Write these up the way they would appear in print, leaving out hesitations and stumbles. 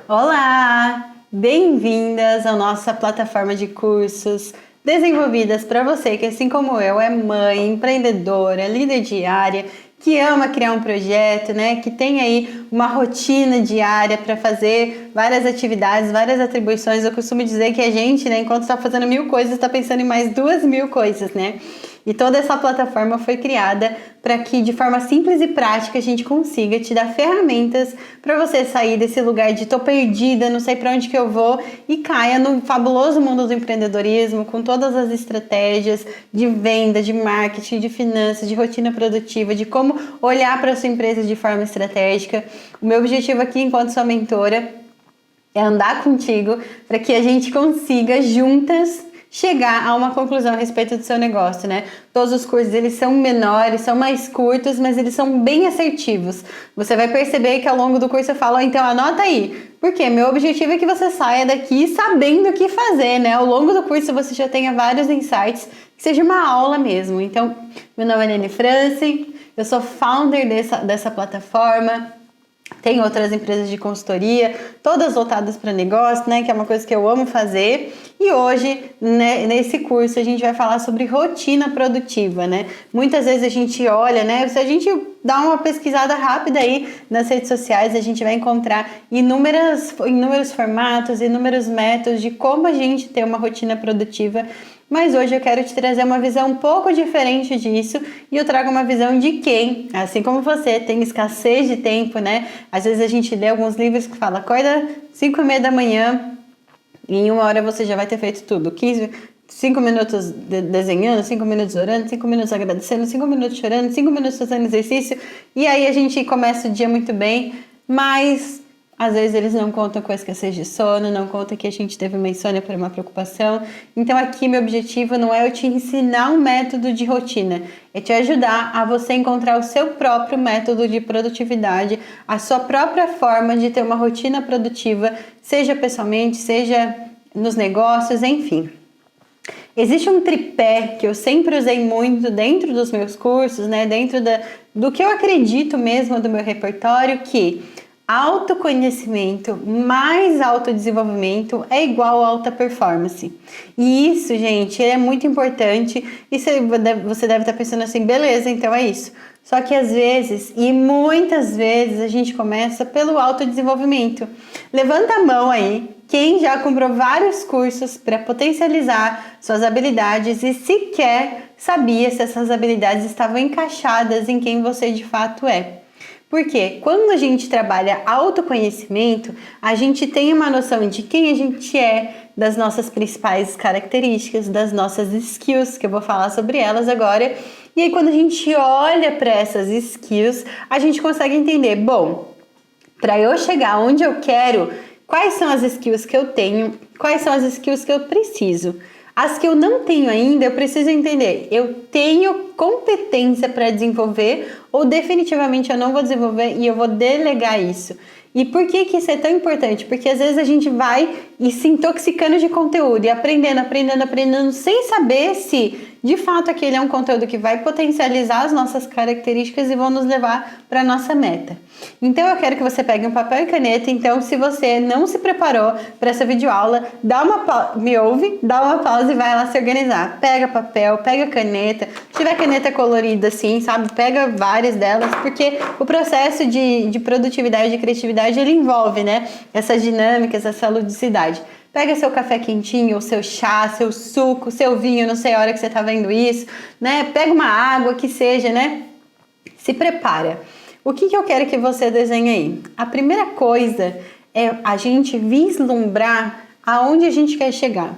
Olá! Bem-vindas à nossa plataforma de cursos desenvolvidas para você que, assim como eu, é mãe, empreendedora, líder de área, que ama criar um projeto, né? Que tem aí uma rotina diária para fazer várias atividades, várias atribuições. Eu costumo dizer que a gente, né, enquanto está fazendo 1000 coisas, está pensando em mais 2000 coisas, né? E toda essa plataforma foi criada para que, de forma simples e prática, a gente consiga te dar ferramentas para você sair desse lugar de tô perdida, não sei para onde que eu vou e caia no fabuloso mundo do empreendedorismo com todas as estratégias de venda, de marketing, de finanças, de rotina produtiva, de como olhar para a sua empresa de forma estratégica. O meu objetivo aqui, enquanto sua mentora, é andar contigo para que a gente consiga juntas chegar a uma conclusão a respeito do seu negócio, né? Todos os cursos, eles são menores, são mais curtos, mas eles são bem assertivos. Você vai perceber que ao longo do curso eu falo, então anota aí, porque meu objetivo é que você saia daqui sabendo o que fazer, né? Ao longo do curso você já tenha vários insights, que seja uma aula mesmo. Então, meu nome é Nene Franci, eu sou founder dessa plataforma. Tem outras empresas de consultoria, todas voltadas para negócio, né? Que é uma coisa que eu amo fazer. E hoje, né, nesse curso, a gente vai falar sobre rotina produtiva, né? Muitas vezes a gente olha, né? Se a gente dá uma pesquisada rápida aí nas redes sociais, a gente vai encontrar inúmeros formatos, inúmeros métodos de como a gente ter uma rotina produtiva. Mas hoje eu quero te trazer uma visão um pouco diferente disso e eu trago uma visão de quem, assim como você, tem escassez de tempo, né? Às vezes a gente lê alguns livros que falam, acorda 5:30 da manhã e em 1 hora você já vai ter feito tudo. 5 minutos desenhando, 5 minutos orando, 5 minutos agradecendo, 5 minutos chorando, 5 minutos fazendo exercício e aí a gente começa o dia muito bem, mas às vezes eles não contam com a escassez de sono, não contam que a gente teve uma insônia por uma preocupação. Então aqui meu objetivo não é eu te ensinar um método de rotina, é te ajudar a você encontrar o seu próprio método de produtividade, a sua própria forma de ter uma rotina produtiva, seja pessoalmente, seja nos negócios, enfim. Existe um tripé que eu sempre usei muito dentro dos meus cursos, né? Dentro do que eu acredito mesmo do meu repertório, que autoconhecimento mais autodesenvolvimento é igual a alta performance. E isso, gente, é muito importante. E você deve estar pensando assim, beleza, então é isso. Só que às vezes, e muitas vezes, a gente começa pelo autodesenvolvimento. Levanta a mão aí, quem já comprou vários cursos para potencializar suas habilidades e sequer sabia se essas habilidades estavam encaixadas em quem você de fato é. Porque quando a gente trabalha autoconhecimento, a gente tem uma noção de quem a gente é, das nossas principais características, das nossas skills, que eu vou falar sobre elas agora. E aí quando a gente olha para essas skills, a gente consegue entender, bom, para eu chegar onde eu quero, quais são as skills que eu tenho, quais são as skills que eu preciso. As que eu não tenho ainda, eu preciso entender, eu tenho competência para desenvolver ou definitivamente eu não vou desenvolver e eu vou delegar isso. E por que isso é tão importante? Porque às vezes a gente vai e se intoxicando de conteúdo e aprendendo, sem saber se de fato aquele é um conteúdo que vai potencializar as nossas características e vão nos levar para a nossa meta. Então eu quero que você pegue um papel e caneta. Então, se você não se preparou para essa videoaula, me ouve, dá uma pausa e vai lá se organizar. Pega papel, pega caneta, se tiver caneta colorida assim, sabe? Pega várias delas, porque o processo de produtividade e criatividade, ele envolve, né? Essas dinâmicas, essa ludicidade. Pega seu café quentinho, seu chá, seu suco, seu vinho, não sei a hora que você tá vendo isso, né? Pega uma água que seja, né? Se prepara. O que eu quero que você desenhe aí? A primeira coisa é a gente vislumbrar aonde a gente quer chegar.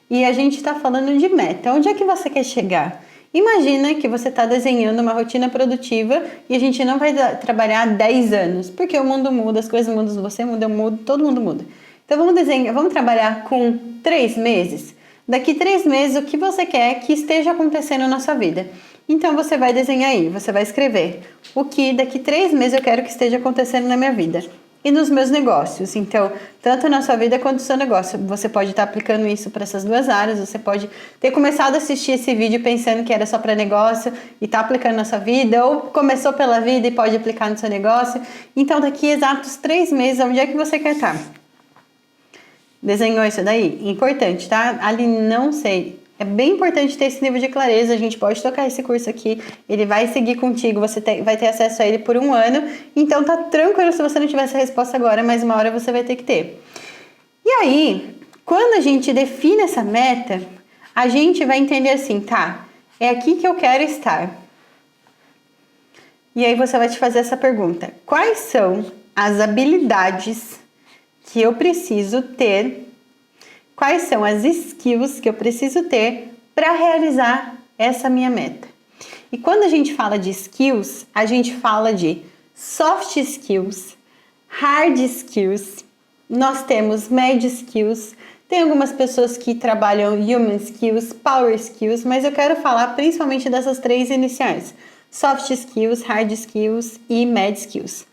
E a gente está falando de meta. Onde é que você quer chegar? Imagina que você está desenhando uma rotina produtiva e a gente não vai trabalhar 10 anos, porque o mundo muda, as coisas mudam, você muda, eu mudo, todo mundo muda. Então vamos trabalhar com 3 meses? Daqui 3 meses, o que você quer que esteja acontecendo na sua vida? Então você vai desenhar aí, você vai escrever o que daqui 3 meses eu quero que esteja acontecendo na minha vida. E nos meus negócios, então, tanto na sua vida quanto no seu negócio. Você pode estar aplicando isso para essas duas áreas, você pode ter começado a assistir esse vídeo pensando que era só para negócio e está aplicando na sua vida, ou começou pela vida e pode aplicar no seu negócio. Então, daqui exatos 3 meses, onde é que você quer estar? Desenhou isso daí? Importante, tá? Ali, não sei. É bem importante ter esse nível de clareza. A gente pode tocar esse curso aqui, ele vai seguir contigo, você vai ter acesso a ele por 1 ano. Então tá tranquilo se você não tiver essa resposta agora, mas uma hora você vai ter que ter. E aí, quando a gente define essa meta, a gente vai entender assim, tá? É aqui que eu quero estar. E aí você vai te fazer essa pergunta: quais são as habilidades que eu preciso ter? Quais são as skills que eu preciso ter para realizar essa minha meta? E quando a gente fala de skills, a gente fala de soft skills, hard skills, nós temos med skills, tem algumas pessoas que trabalham human skills, power skills, mas eu quero falar principalmente dessas 3 iniciais: soft skills, hard skills e med skills.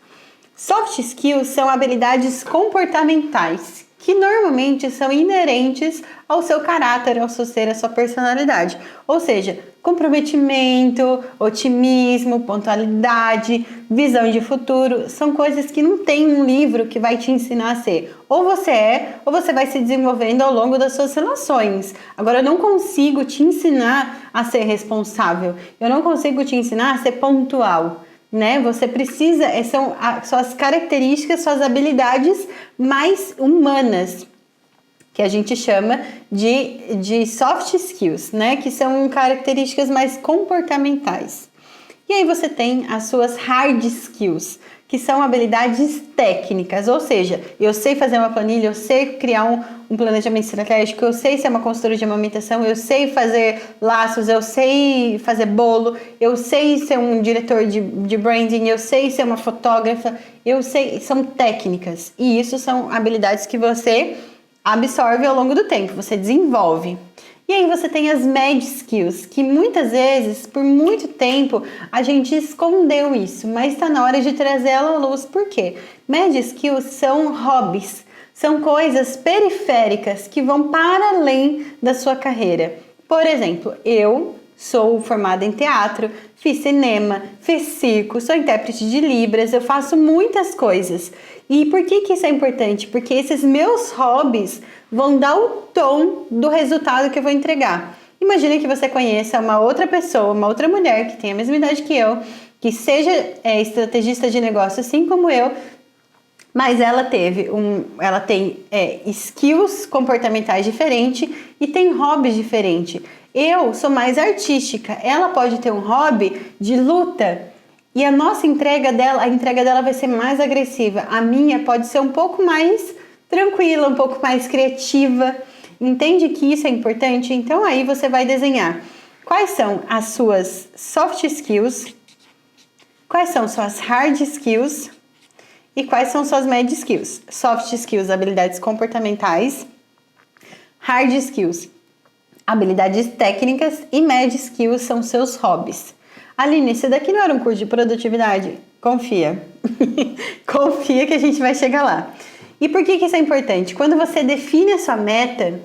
Soft skills são habilidades comportamentais que normalmente são inerentes ao seu caráter, ao seu ser, à sua personalidade. Ou seja, comprometimento, otimismo, pontualidade, visão de futuro, são coisas que não tem um livro que vai te ensinar a ser. Ou você vai se desenvolvendo ao longo das suas relações. Agora, eu não consigo te ensinar a ser responsável, eu não consigo te ensinar a ser pontual. Né? Você precisa, são as características, suas habilidades mais humanas, que a gente chama de soft skills, né? Que são características mais comportamentais. E aí você tem as suas hard skills, que são habilidades técnicas, ou seja, eu sei fazer uma planilha, eu sei criar um planejamento estratégico, eu sei ser uma consultora de amamentação, eu sei fazer laços, eu sei fazer bolo, eu sei ser um diretor de branding, eu sei ser uma fotógrafa, eu sei, são técnicas. E isso são habilidades que você absorve ao longo do tempo, você desenvolve. E aí você tem as med skills, que muitas vezes, por muito tempo, a gente escondeu isso, mas está na hora de trazer ela à luz. Por quê? Med skills são hobbies, são coisas periféricas que vão para além da sua carreira. Por exemplo, eu sou formada em teatro, fiz cinema, fiz circo, sou intérprete de Libras, eu faço muitas coisas. E por que isso é importante? Porque esses meus hobbies vão dar o tom do resultado que eu vou entregar. Imagine que você conheça uma outra pessoa, uma outra mulher que tem a mesma idade que eu, que seja estrategista de negócio assim como eu, mas ela tem skills comportamentais diferentes e tem hobbies diferentes. Eu sou mais artística, ela pode ter um hobby de luta e a entrega dela vai ser mais agressiva. A minha pode ser um pouco mais tranquila, um pouco mais criativa. Entende que isso é importante? Então aí você vai desenhar quais são as suas soft skills, quais são suas hard skills e quais são suas med skills. Soft skills, habilidades comportamentais. Hard skills, habilidades técnicas. E med skills são seus hobbies. Aline, esse daqui não era um curso de produtividade? Confia. Confia que a gente vai chegar lá. E por que isso é importante? Quando você define a sua meta,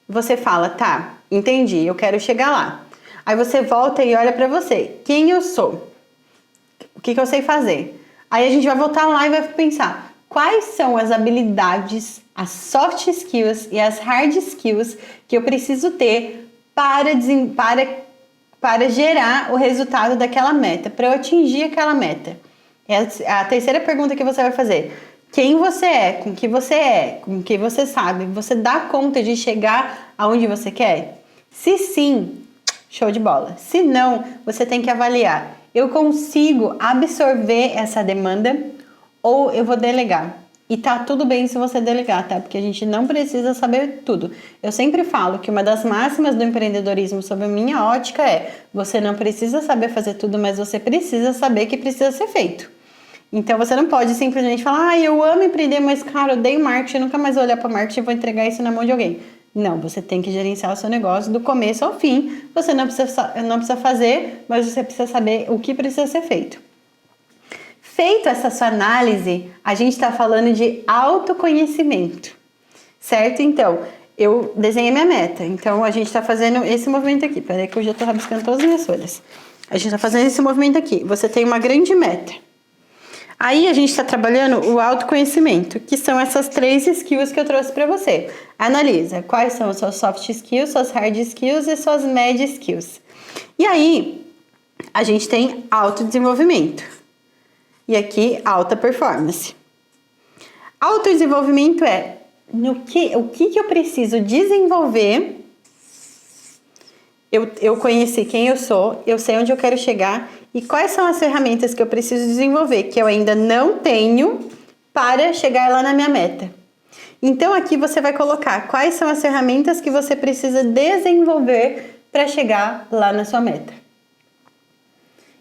você fala, tá, entendi, eu quero chegar lá. Aí você volta e olha pra você. Quem eu sou? O que eu sei fazer? Aí a gente vai voltar lá e vai pensar, quais são as habilidades, as soft skills e as hard skills que eu preciso ter para gerar o resultado daquela meta, para eu atingir aquela meta. É a terceira pergunta que você vai fazer. Quem você é, com o que você sabe, você dá conta de chegar aonde você quer? Se sim, show de bola. Se não, você tem que avaliar. Eu consigo absorver essa demanda ou eu vou delegar? E tá tudo bem se você delegar, tá? Porque a gente não precisa saber tudo. Eu sempre falo que uma das máximas do empreendedorismo sob a minha ótica é: você não precisa saber fazer tudo, mas você precisa saber que precisa ser feito. Então você não pode simplesmente falar, eu amo empreender, mas cara, eu odeio marketing, eu nunca mais vou olhar para marketing e vou entregar isso na mão de alguém. Não, você tem que gerenciar o seu negócio do começo ao fim. Você não precisa fazer, mas você precisa saber o que precisa ser feito. Feito essa sua análise, a gente está falando de autoconhecimento, certo? Então, eu desenhei minha meta. Então, a gente está fazendo esse movimento aqui. Peraí que eu já estou rabiscando todas as minhas folhas. A gente está fazendo esse movimento aqui. Você tem uma grande meta. Aí a gente está trabalhando o autoconhecimento, que são essas 3 skills que eu trouxe para você. Analisa quais são as suas soft skills, suas hard skills e suas média skills. E aí a gente tem autodesenvolvimento. E aqui alta performance. Autodesenvolvimento é o que eu preciso desenvolver. Eu conheci quem eu sou, eu sei onde eu quero chegar e quais são as ferramentas que eu preciso desenvolver, que eu ainda não tenho para chegar lá na minha meta. Então aqui você vai colocar quais são as ferramentas que você precisa desenvolver para chegar lá na sua meta.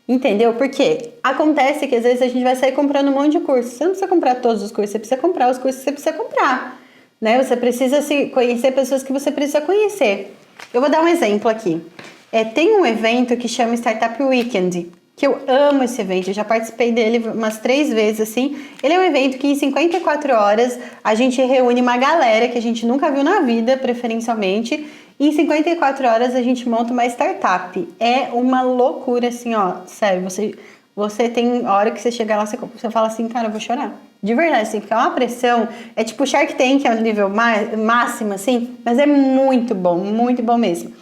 Entendeu? Porque acontece que às vezes a gente vai sair comprando um monte de curso. Você não precisa comprar todos os cursos, você precisa comprar os cursos que você precisa comprar, né? Você precisa conhecer pessoas que você precisa conhecer. Eu vou dar um exemplo aqui. Tem um evento que chama Startup Weekend, que eu amo esse evento, eu já participei dele umas 3 vezes, assim. Ele é um evento que em 54 horas a gente reúne uma galera que a gente nunca viu na vida, preferencialmente, e em 54 horas a gente monta uma startup. É uma loucura, assim, ó, sério, você tem hora que você chega lá, você fala assim, cara, eu vou chorar. De verdade, assim, porque é uma pressão, é tipo Shark Tank, que é o nível máximo, assim, mas é muito bom mesmo.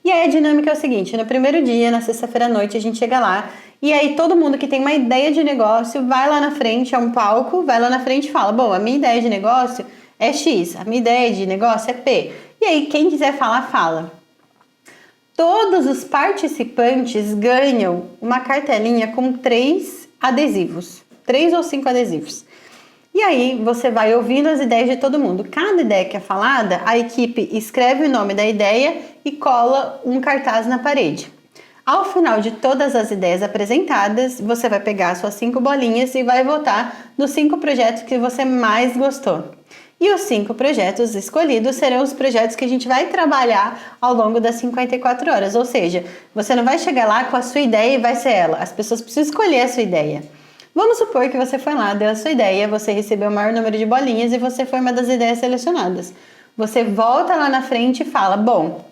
E aí a dinâmica é o seguinte, no primeiro dia, na sexta-feira à noite, a gente chega lá, e aí todo mundo que tem uma ideia de negócio vai lá na frente, é um palco, vai lá na frente e fala, bom, a minha ideia de negócio é X, a minha ideia de negócio é P. E aí, quem quiser falar, fala. Todos os participantes ganham uma cartelinha com 3 adesivos, 3 ou 5 adesivos. E aí você vai ouvindo as ideias de todo mundo. Cada ideia que é falada, a equipe escreve o nome da ideia e cola um cartaz na parede. Ao final de todas as ideias apresentadas, você vai pegar suas 5 bolinhas e vai votar nos 5 projetos que você mais gostou. E os 5 projetos escolhidos serão os projetos que a gente vai trabalhar ao longo das 54 horas. Ou seja, você não vai chegar lá com a sua ideia e vai ser ela. As pessoas precisam escolher a sua ideia. Vamos supor que você foi lá, deu a sua ideia, você recebeu o maior número de bolinhas e você foi uma das ideias selecionadas. Você volta lá na frente e fala, bom,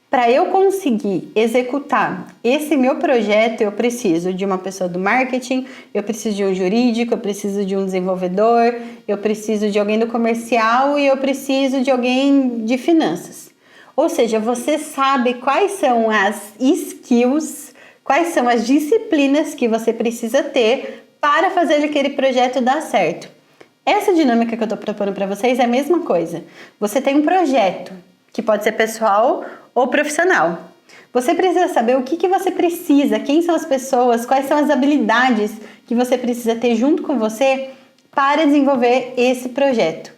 para eu conseguir executar esse meu projeto, eu preciso de uma pessoa do marketing, eu preciso de um jurídico, eu preciso de um desenvolvedor, eu preciso de alguém do comercial e eu preciso de alguém de finanças. Ou seja, você sabe quais são as skills, quais são as disciplinas que você precisa ter para fazer aquele projeto dar certo. Essa dinâmica que eu estou propondo para vocês é a mesma coisa. Você tem um projeto, que pode ser pessoal ou profissional. Você precisa saber o que você precisa, quem são as pessoas, quais são as habilidades que você precisa ter junto com você para desenvolver esse projeto.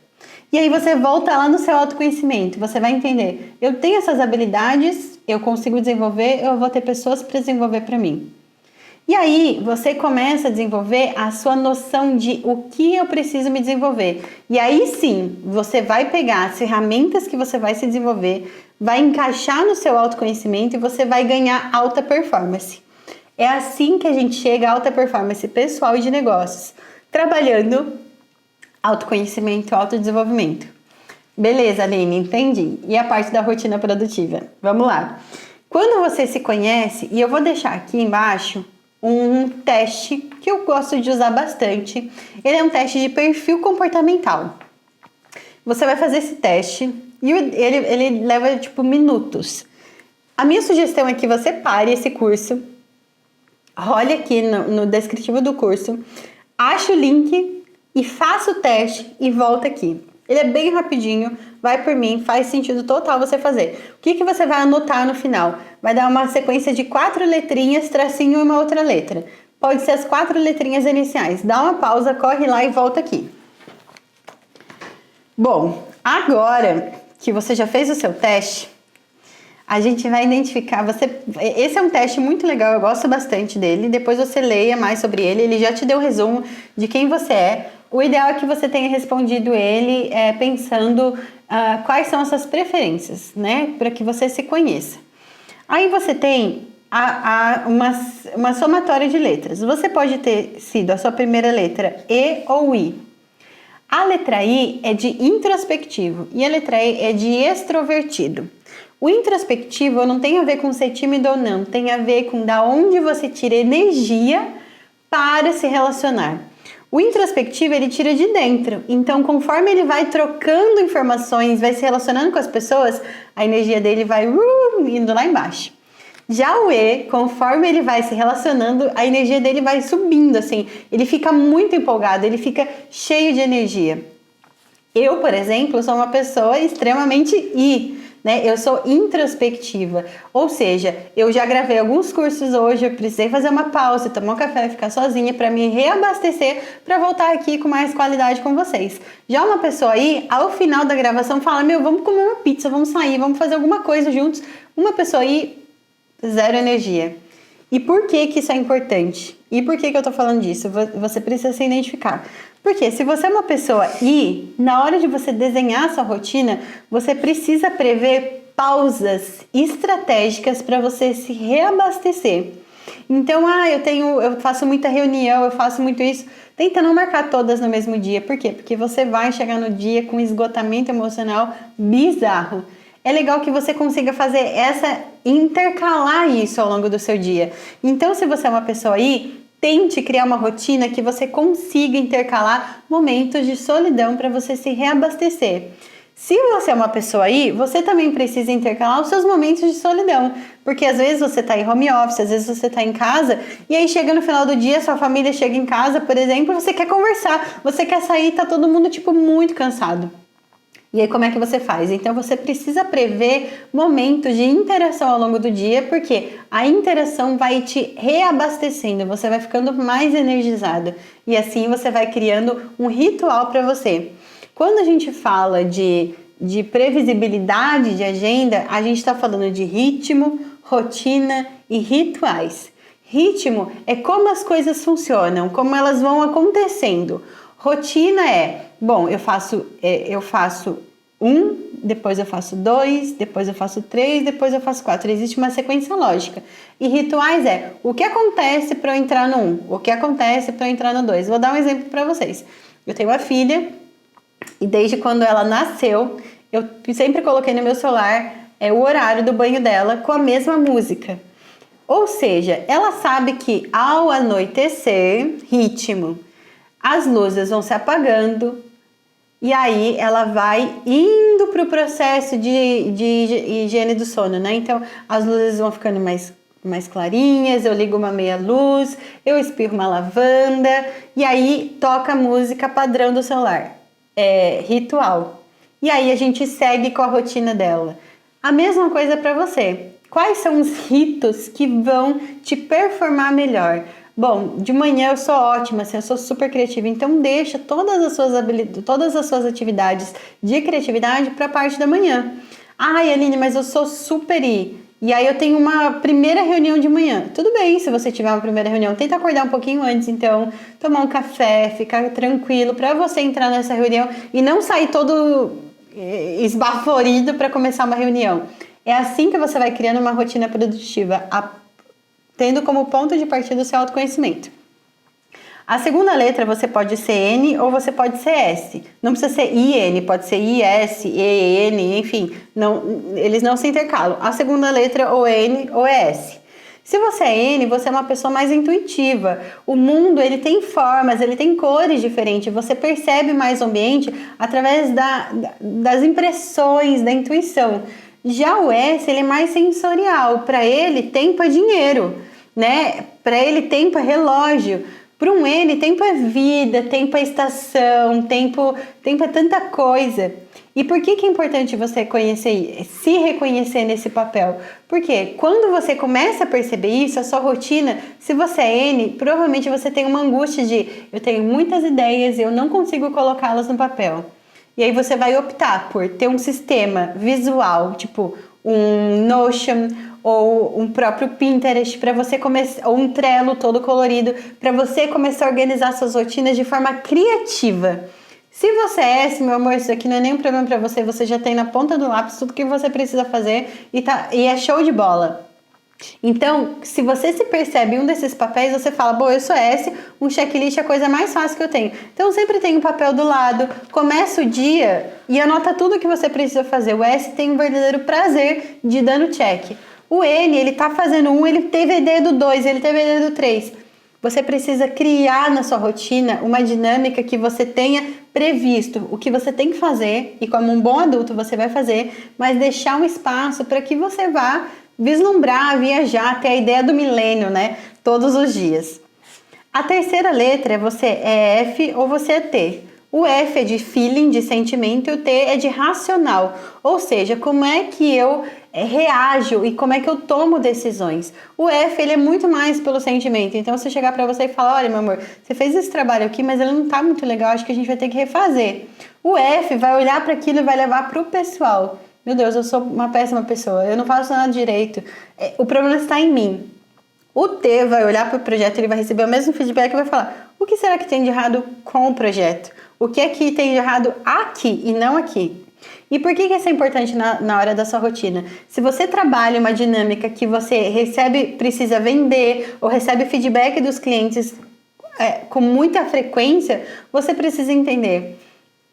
E aí você volta lá no seu autoconhecimento, você vai entender, eu tenho essas habilidades, eu consigo desenvolver, eu vou ter pessoas para desenvolver para mim. E aí você começa a desenvolver a sua noção de o que eu preciso me desenvolver. E aí sim, você vai pegar as ferramentas que você vai se desenvolver, vai encaixar no seu autoconhecimento e você vai ganhar alta performance. É assim que a gente chega a alta performance pessoal e de negócios, trabalhando autoconhecimento e autodesenvolvimento. Beleza, Aline, entendi. E a parte da rotina produtiva? Vamos lá. Quando você se conhece, e eu vou deixar aqui embaixo um teste que eu gosto de usar bastante. Ele é um teste de perfil comportamental. Você vai fazer esse teste e ele leva tipo minutos. A minha sugestão é que você pare esse curso, olhe aqui no descritivo do curso, ache o link e faça o teste e volta aqui. Ele é bem rapidinho, vai por mim, faz sentido total você fazer. O que você vai anotar no final? Vai dar uma sequência de 4 letrinhas, tracinho e uma outra letra. Pode ser as 4 letrinhas iniciais. Dá uma pausa, corre lá e volta aqui. Bom, agora que você já fez o seu teste, a gente vai identificar, esse é um teste muito legal, eu gosto bastante dele, depois você leia mais sobre ele, ele já te deu um resumo de quem você é. O ideal é que você tenha respondido ele pensando quais são as suas preferências, né, para que você se conheça. Aí você tem uma somatória de letras, você pode ter sido a sua primeira letra E ou I. A letra I é de introspectivo e a letra E é de extrovertido. O introspectivo não tem a ver com ser tímido ou não, tem a ver com da onde você tira energia para se relacionar. O introspectivo, ele tira de dentro. Então, conforme ele vai trocando informações, vai se relacionando com as pessoas, a energia dele vai indo lá embaixo. Já o E, conforme ele vai se relacionando, a energia dele vai subindo, assim. Ele fica muito empolgado, ele fica cheio de energia. Eu, por exemplo, sou uma pessoa extremamente I, né? Eu sou introspectiva, ou seja, eu já gravei alguns cursos hoje, eu precisei fazer uma pausa, tomar um café, ficar sozinha para me reabastecer, para voltar aqui com mais qualidade com vocês. Já uma pessoa aí, ao final da gravação, fala, vamos comer uma pizza, vamos sair, vamos fazer alguma coisa juntos. Uma pessoa aí, zero energia. E por que que isso é importante? E por que que eu tô falando disso? Você precisa se identificar. Porque se você é uma pessoa I, na hora de você desenhar a sua rotina, você precisa prever pausas estratégicas para você se reabastecer. Então, eu faço muita reunião, eu faço muito isso. Tenta não marcar todas no mesmo dia. Por quê? Porque você vai chegar no dia com esgotamento emocional bizarro. É legal que você consiga fazer intercalar isso ao longo do seu dia. Então, se você é uma pessoa aí, tente criar uma rotina que você consiga intercalar momentos de solidão para você se reabastecer. Se você é uma pessoa aí, você também precisa intercalar os seus momentos de solidão, porque às vezes você está em home office, às vezes você está em casa, e aí chega no final do dia, sua família chega em casa, por exemplo, você quer conversar, você quer sair, tá todo mundo muito cansado. E aí, como é que você faz? Então, você precisa prever momentos de interação ao longo do dia, porque a interação vai te reabastecendo, você vai ficando mais energizado. E assim, você vai criando um ritual para você. Quando a gente fala de previsibilidade de agenda, a gente está falando de ritmo, rotina e rituais. Ritmo é como as coisas funcionam, como elas vão acontecendo. Rotina eu faço 1, depois eu faço 2, depois eu faço 3, depois eu faço 4. Existe uma sequência lógica. E rituais o que acontece para eu entrar no 1, o que acontece para eu entrar no 2. Vou dar um exemplo para vocês. Eu tenho uma filha e desde quando ela nasceu, eu sempre coloquei no meu celular o horário do banho dela com a mesma música. Ou seja, ela sabe que ao anoitecer, ritmo, as luzes vão se apagando e aí ela vai indo para o processo de higiene do sono, né? Então, as luzes vão ficando mais clarinhas, eu ligo uma meia luz, eu espirro uma lavanda e aí toca a música padrão do celular. Ritual. E aí a gente segue com a rotina dela. A mesma coisa para você. Quais são os ritos que vão te performar melhor? Bom, de manhã eu sou ótima, assim, eu sou super criativa, então deixa todas as suas atividades de criatividade para a parte da manhã. Ai, Aline, mas eu sou super e aí eu tenho uma primeira reunião de manhã. Tudo bem, se você tiver uma primeira reunião, tenta acordar um pouquinho antes, então, tomar um café, ficar tranquilo para você entrar nessa reunião e não sair todo esbaforido para começar uma reunião. É assim que você vai criando uma rotina produtiva, tendo como ponto de partida o seu autoconhecimento. A segunda letra você pode ser N ou você pode ser S. Não precisa ser IN, pode ser IS, EN, enfim, eles não se intercalam. A segunda letra ou é N ou é S. Se você é N, você é uma pessoa mais intuitiva. O mundo, ele tem formas, ele tem cores diferentes. Você percebe mais o ambiente através das impressões, da intuição. Já o S, ele é mais sensorial. Para ele, tempo é dinheiro, né? Para ele, tempo é relógio. Para um N, tempo é vida, tempo é estação, tempo é tanta coisa. E por que é importante você se reconhecer nesse papel? Porque quando você começa a perceber isso, a sua rotina, se você é N, provavelmente você tem uma angústia de eu tenho muitas ideias e eu não consigo colocá-las no papel. E aí você vai optar por ter um sistema visual, tipo um Notion ou um próprio Pinterest para você começar, ou um Trello todo colorido, para você começar a organizar suas rotinas de forma criativa. Se você é S, meu amor, isso aqui não é nenhum problema para você, você já tem na ponta do lápis tudo que você precisa fazer e é show de bola. Então, se você se percebe em um desses papéis, você fala, bom, eu sou S, um checklist é a coisa mais fácil que eu tenho. Então, sempre tem um papel do lado, começa o dia e anota tudo que você precisa fazer. O S tem um verdadeiro prazer de ir dando check. O N, ele tá fazendo ele teve a ideia do 2, ele teve a ideia do 3. Você precisa criar na sua rotina uma dinâmica que você tenha previsto o que você tem que fazer e como um bom adulto você vai fazer, mas deixar um espaço para que você vá vislumbrar, viajar, ter a ideia do milênio, né? Todos os dias. A terceira letra você é F ou você é T. O F é de feeling, de sentimento, e o T é de racional, ou seja, como é que eu reajo e como é que eu tomo decisões. O F, ele é muito mais pelo sentimento, então se eu chegar pra você e falar, olha meu amor, você fez esse trabalho aqui, mas ele não tá muito legal, acho que a gente vai ter que refazer. O F vai olhar para aquilo e vai levar pro pessoal. Meu Deus, eu sou uma péssima pessoa, eu não faço nada direito, o problema está em mim. O T vai olhar para o projeto, ele vai receber o mesmo feedback e vai falar, o que será que tem de errado com o projeto? O que é que tem de errado aqui e não aqui? E por que isso é importante na hora da sua rotina? Se você trabalha uma dinâmica que você precisa vender ou recebe feedback dos clientes com muita frequência, você precisa entender.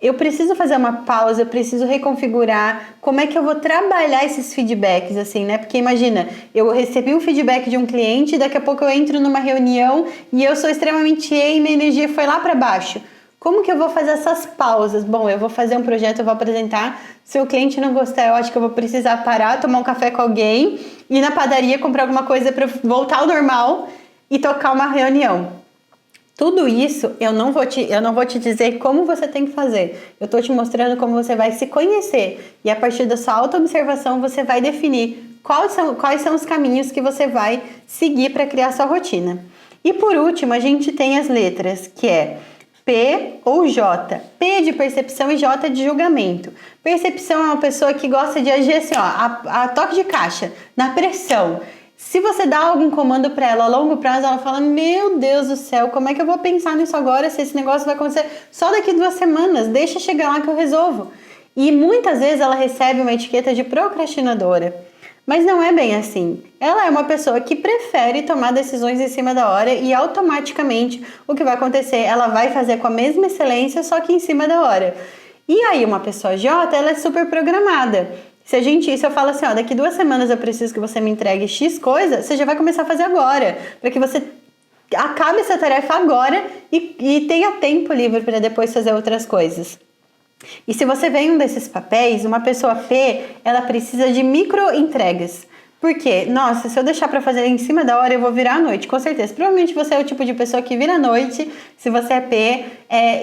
Eu preciso fazer uma pausa, eu preciso reconfigurar como é que eu vou trabalhar esses feedbacks, assim, né? Porque imagina, eu recebi um feedback de um cliente, daqui a pouco eu entro numa reunião e eu sou extremamente cheia e minha energia foi lá para baixo. Como que eu vou fazer essas pausas? Bom, eu vou fazer um projeto, eu vou apresentar. Se o cliente não gostar, eu acho que eu vou precisar parar, tomar um café com alguém, ir na padaria, comprar alguma coisa para voltar ao normal e tocar uma reunião. Tudo isso eu não vou te dizer como você tem que fazer. Eu estou te mostrando como você vai se conhecer. E a partir da sua auto-observação, você vai definir quais são os caminhos que você vai seguir para criar sua rotina. E por último, a gente tem as letras, que é P ou J. P de percepção e J de julgamento. Percepção é uma pessoa que gosta de agir assim, ó, a toque de caixa, na pressão. Se você dá algum comando para ela a longo prazo, ela fala, meu Deus do céu, como é que eu vou pensar nisso agora se esse negócio vai acontecer só daqui 2 semanas? Deixa chegar lá que eu resolvo. E muitas vezes ela recebe uma etiqueta de procrastinadora. Mas não é bem assim. Ela é uma pessoa que prefere tomar decisões em cima da hora e automaticamente o que vai acontecer, ela vai fazer com a mesma excelência, só que em cima da hora. E aí uma pessoa J, ela é super programada. Se eu falo assim, ó, daqui 2 semanas eu preciso que você me entregue X coisa, você já vai começar a fazer agora, para que você acabe essa tarefa agora e tenha tempo livre para depois fazer outras coisas. E se você vem um desses papéis, uma pessoa P, ela precisa de micro entregas. Por quê? Nossa, se eu deixar para fazer em cima da hora, eu vou virar à noite, com certeza. Provavelmente você é o tipo de pessoa que vira à noite, se você é P,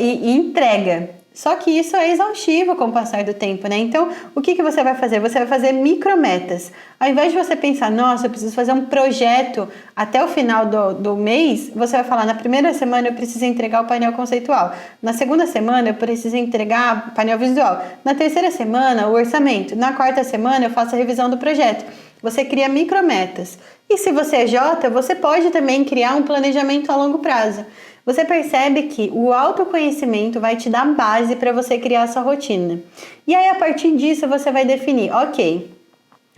e entrega. Só que isso é exaustivo com o passar do tempo, né? Então, o que você vai fazer? Você vai fazer micrometas. Ao invés de você pensar, nossa, eu preciso fazer um projeto até o final do mês, você vai falar, na primeira semana eu preciso entregar o painel conceitual. Na segunda semana eu preciso entregar o painel visual. Na terceira semana, o orçamento. Na quarta semana eu faço a revisão do projeto. Você cria micrometas. E se você é J, você pode também criar um planejamento a longo prazo. Você percebe que o autoconhecimento vai te dar base para você criar a sua rotina. E aí, a partir disso, você vai definir, ok,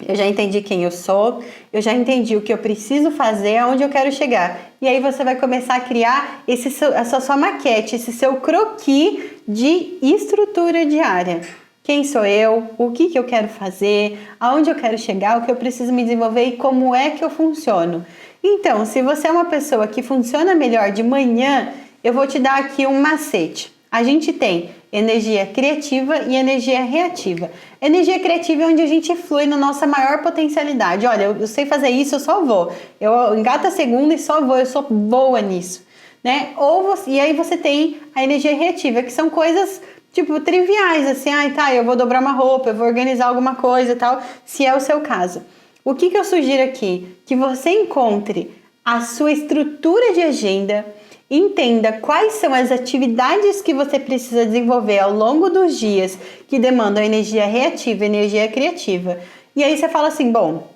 eu já entendi quem eu sou, eu já entendi o que eu preciso fazer, aonde eu quero chegar. E aí você vai começar a criar essa sua maquete, esse seu croquis de estrutura diária. Quem sou eu? O que eu quero fazer? Aonde eu quero chegar? O que eu preciso me desenvolver e como é que eu funciono? Então, se você é uma pessoa que funciona melhor de manhã, eu vou te dar aqui um macete. A gente tem energia criativa e energia reativa. Energia criativa é onde a gente flui na nossa maior potencialidade. Olha, eu sei fazer isso, eu só vou. Eu engato a segunda e só vou, eu sou boa nisso, né? E aí você tem a energia reativa, que são coisas tipo triviais, assim, eu vou dobrar uma roupa, eu vou organizar alguma coisa e tal, se é o seu caso. O que eu sugiro aqui? Que você encontre a sua estrutura de agenda, entenda quais são as atividades que você precisa desenvolver ao longo dos dias que demandam energia reativa e energia criativa. E aí você fala assim, bom,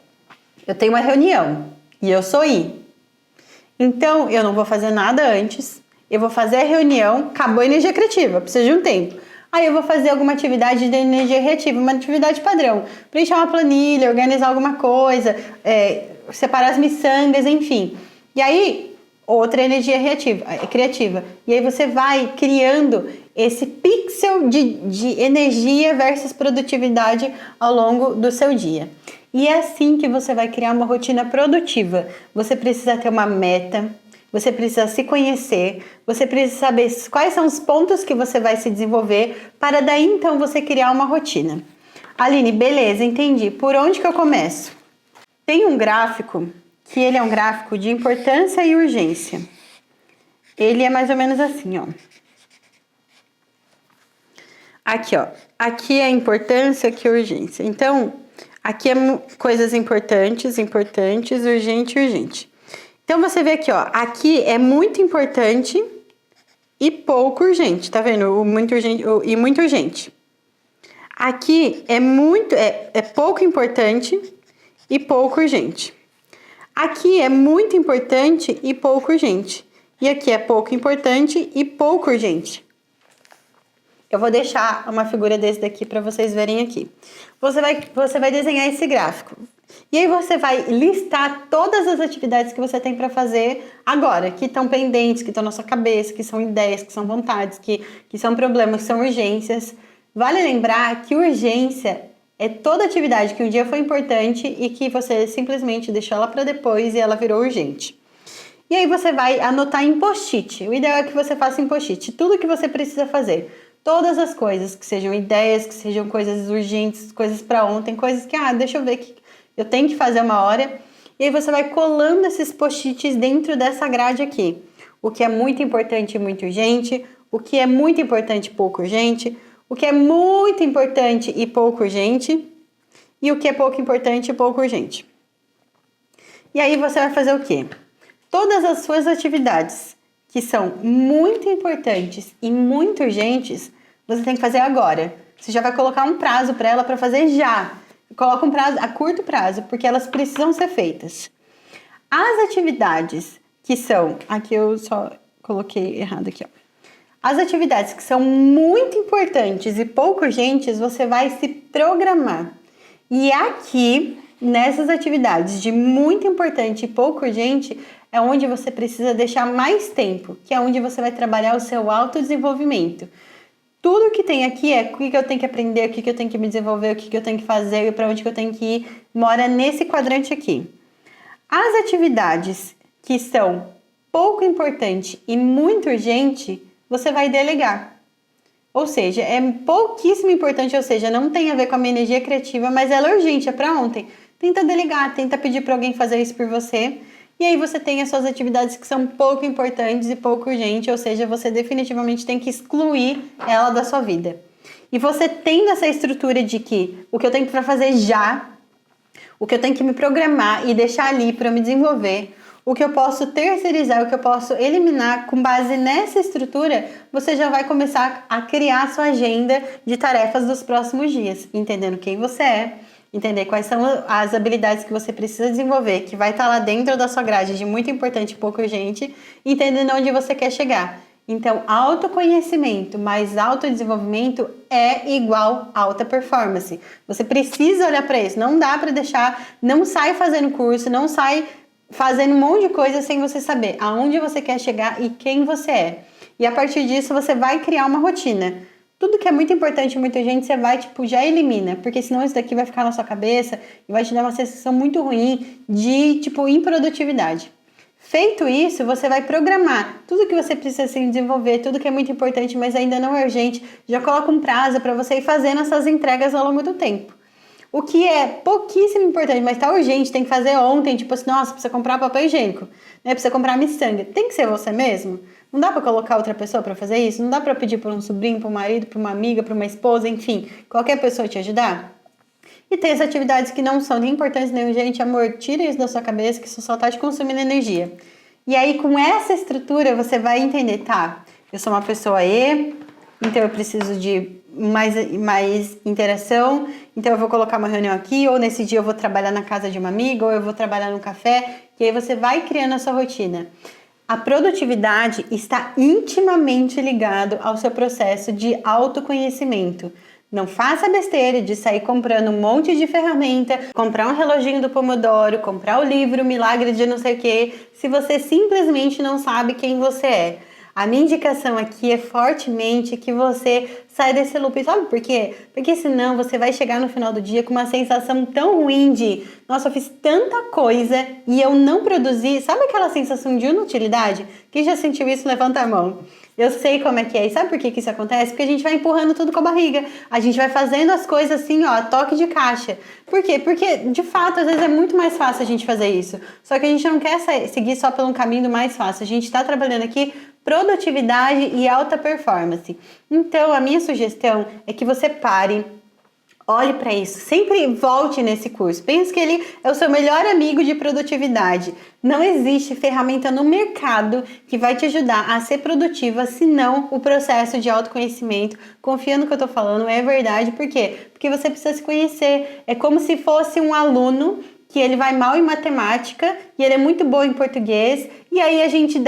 eu tenho uma reunião e eu sou I. Então, eu não vou fazer nada antes, eu vou fazer a reunião, acabou a energia criativa, precisa de um tempo. Aí eu vou fazer alguma atividade de energia reativa, uma atividade padrão, preencher uma planilha, organizar alguma coisa, separar as miçangas, enfim. E aí, outra energia criativa. E aí você vai criando esse pixel de energia versus produtividade ao longo do seu dia. E é assim que você vai criar uma rotina produtiva. Você precisa ter uma meta, você precisa se conhecer, você precisa saber quais são os pontos que você vai se desenvolver para daí então você criar uma rotina. Aline, beleza, entendi. Por onde que eu começo? Tem um gráfico que ele é um gráfico de importância e urgência. Ele é mais ou menos assim, ó. Aqui, ó. Aqui é importância, aqui é urgência. Então, aqui é coisas importantes, urgente, urgente. Então, você vê aqui, ó. Aqui é muito importante e pouco urgente, tá vendo? O muito urgente e muito urgente. Aqui é pouco importante e pouco urgente. Aqui é muito importante e pouco urgente. E aqui é pouco importante e pouco urgente. Eu vou deixar uma figura desse daqui para vocês verem aqui. Você vai desenhar esse gráfico. E aí você vai listar todas as atividades que você tem para fazer agora, que estão pendentes, que estão na sua cabeça, que são ideias, que são vontades, que são problemas, que são urgências. Vale lembrar que urgência é toda atividade que um dia foi importante e que você simplesmente deixou ela para depois e ela virou urgente. E aí você vai anotar em post-it. O ideal é que você faça em post-it tudo que você precisa fazer. Todas as coisas, que sejam ideias, que sejam coisas urgentes, coisas para ontem, coisas que, deixa eu ver que eu tenho que fazer uma hora. E aí você vai colando esses post-its dentro dessa grade aqui. O que é muito importante e muito urgente, o que é muito importante e pouco urgente, o que é muito importante e pouco urgente, e o que é pouco importante e pouco urgente. E aí você vai fazer o quê? Todas as suas atividades que são muito importantes e muito urgentes, você tem que fazer agora. Você já vai colocar um prazo para ela para fazer já. Coloca um prazo a curto prazo, porque elas precisam ser feitas. As atividades que são... Aqui eu só coloquei errado aqui, ó. As atividades que são muito importantes e pouco urgentes, você vai se programar. E aqui, nessas atividades de muito importante e pouco urgente, é onde você precisa deixar mais tempo, que é onde você vai trabalhar o seu autodesenvolvimento. Tudo que tem aqui é o que eu tenho que aprender, o que eu tenho que me desenvolver, o que eu tenho que fazer, para onde que eu tenho que ir, mora nesse quadrante aqui. As atividades que são pouco importante e muito urgente, você vai delegar. Ou seja, é pouquíssimo importante, ou seja, não tem a ver com a minha energia criativa, mas ela é urgente, é para ontem. Tenta delegar, tenta pedir para alguém fazer isso por você. E aí você tem as suas atividades que são pouco importantes e pouco urgentes, ou seja, você definitivamente tem que excluir ela da sua vida. E você tendo essa estrutura de que o que eu tenho para fazer já, o que eu tenho que me programar e deixar ali para me desenvolver, o que eu posso terceirizar, o que eu posso eliminar, com base nessa estrutura, você já vai começar a criar a sua agenda de tarefas dos próximos dias, entendendo quem você é, entender quais são as habilidades que você precisa desenvolver, que vai estar lá dentro da sua grade de muito importante e pouco urgente, entendendo onde você quer chegar. Então, autoconhecimento mais autodesenvolvimento é igual alta performance. Você precisa olhar para isso, não dá para deixar, não sai fazendo curso, não sai fazendo um monte de coisa sem você saber aonde você quer chegar e quem você é. E a partir disso, você vai criar uma rotina. Tudo que é muito importante, muita gente, você vai, já elimina, porque senão isso daqui vai ficar na sua cabeça e vai te dar uma sensação muito ruim de, improdutividade. Feito isso, você vai programar tudo que você precisa se desenvolver, tudo que é muito importante, mas ainda não é urgente, já coloca um prazo para você ir fazendo essas entregas ao longo do tempo. O que é pouquíssimo importante, mas tá urgente, tem que fazer ontem, nossa, precisa comprar papel higiênico, né? Precisa comprar miçanga. Tem que ser você mesmo? Não dá para colocar outra pessoa para fazer isso? Não dá para pedir para um sobrinho, para um marido, para uma amiga, para uma esposa, enfim, qualquer pessoa te ajudar? E tem as atividades que não são nem importantes nem urgentes, amor, tira isso da sua cabeça que isso só tá te consumindo energia. E aí, com essa estrutura, você vai entender, tá, eu sou uma pessoa E, então eu preciso de mais interação, então eu vou colocar uma reunião aqui, ou nesse dia eu vou trabalhar na casa de uma amiga, ou eu vou trabalhar num café, e aí você vai criando a sua rotina. A produtividade está intimamente ligado ao seu processo de autoconhecimento. Não faça besteira de sair comprando um monte de ferramenta, comprar um reloginho do Pomodoro, comprar o livro Milagre de não sei o que, se você simplesmente não sabe quem você é. A minha indicação aqui é fortemente que você saia desse loop. Sabe por quê? Porque senão você vai chegar no final do dia com uma sensação tão ruim de nossa, eu fiz tanta coisa e eu não produzi. Sabe aquela sensação de inutilidade? Quem já sentiu isso, levanta a mão. Eu sei como é que é. E sabe por que isso acontece? Porque a gente vai empurrando tudo com a barriga. A gente vai fazendo as coisas assim, ó, toque de caixa. Por quê? Porque, de fato, às vezes é muito mais fácil a gente fazer isso. Só que a gente não quer seguir só pelo caminho mais fácil. A gente está trabalhando aqui produtividade e alta performance. Então, a minha sugestão é que você pare, olhe para isso, sempre volte nesse curso. Pense que ele é o seu melhor amigo de produtividade. Não existe ferramenta no mercado que vai te ajudar a ser produtiva, senão o processo de autoconhecimento. Confia no que eu tô falando, é verdade. Por quê? Porque você precisa se conhecer. É como se fosse um aluno que ele vai mal em matemática e ele é muito bom em português, e aí a gente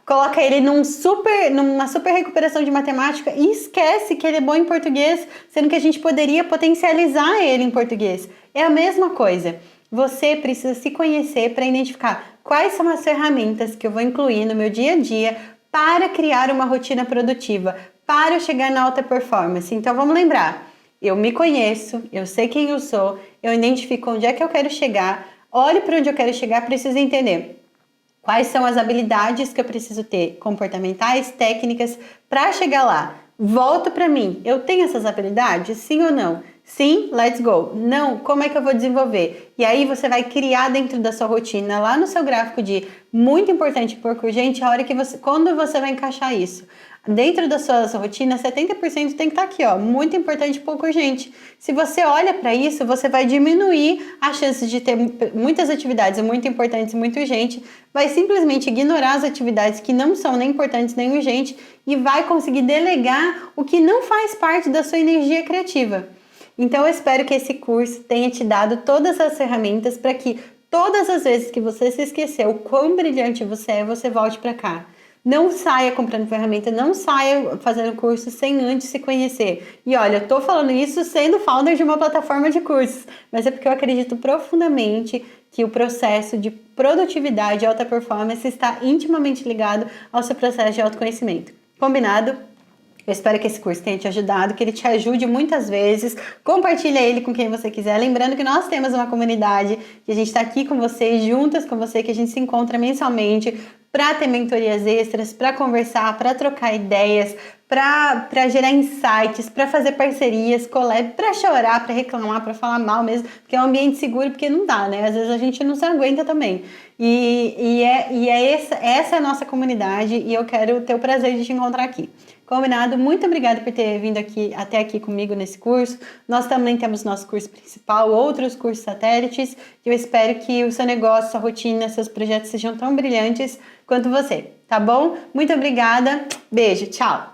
coloca ele numa super recuperação de matemática e esquece que ele é bom em português, sendo que a gente poderia potencializar ele em português. É a mesma coisa. Você precisa se conhecer para identificar quais são as ferramentas que eu vou incluir no meu dia a dia para criar uma rotina produtiva, para eu chegar na alta performance. Então vamos lembrar, eu me conheço, eu sei quem eu sou, eu identifico onde é que eu quero chegar, olho para onde eu quero chegar, preciso entender quais são as habilidades que eu preciso ter, comportamentais, técnicas, para chegar lá. Volto para mim, eu tenho essas habilidades? Sim ou não? Sim, let's go. Não, como é que eu vou desenvolver? E aí você vai criar dentro da sua rotina, lá no seu gráfico de muito importante, pouco urgente, a hora que quando você vai encaixar isso. Dentro da sua rotina, 70% tem que estar aqui, ó, muito importante, pouco urgente. Se você olha para isso, você vai diminuir a chance de ter muitas atividades muito importantes, muito urgentes, vai simplesmente ignorar as atividades que não são nem importantes nem urgentes e vai conseguir delegar o que não faz parte da sua energia criativa. Então eu espero que esse curso tenha te dado todas as ferramentas para que todas as vezes que você se esqueceu o quão brilhante você é, você volte para cá. Não saia comprando ferramenta, não saia fazendo curso sem antes se conhecer. E olha, eu tô falando isso sendo founder de uma plataforma de cursos, mas é porque eu acredito profundamente que o processo de produtividade e alta performance está intimamente ligado ao seu processo de autoconhecimento. Combinado? Eu espero que esse curso tenha te ajudado, que ele te ajude muitas vezes. Compartilha ele com quem você quiser. Lembrando que nós temos uma comunidade, que a gente está aqui com você, juntas com você, que a gente se encontra mensalmente para ter mentorias extras, para conversar, para trocar ideias, para gerar insights, para fazer parcerias, collab, para chorar, para reclamar, para falar mal mesmo, porque é um ambiente seguro, porque não dá, né? Às vezes a gente não se aguenta também. Essa é a nossa comunidade e eu quero ter o prazer de te encontrar aqui. Combinado? Muito obrigada por ter vindo até aqui comigo nesse curso. Nós também temos nosso curso principal, outros cursos satélites. E eu espero que o seu negócio, sua rotina, seus projetos sejam tão brilhantes quanto você, tá bom? Muito obrigada. Beijo, tchau!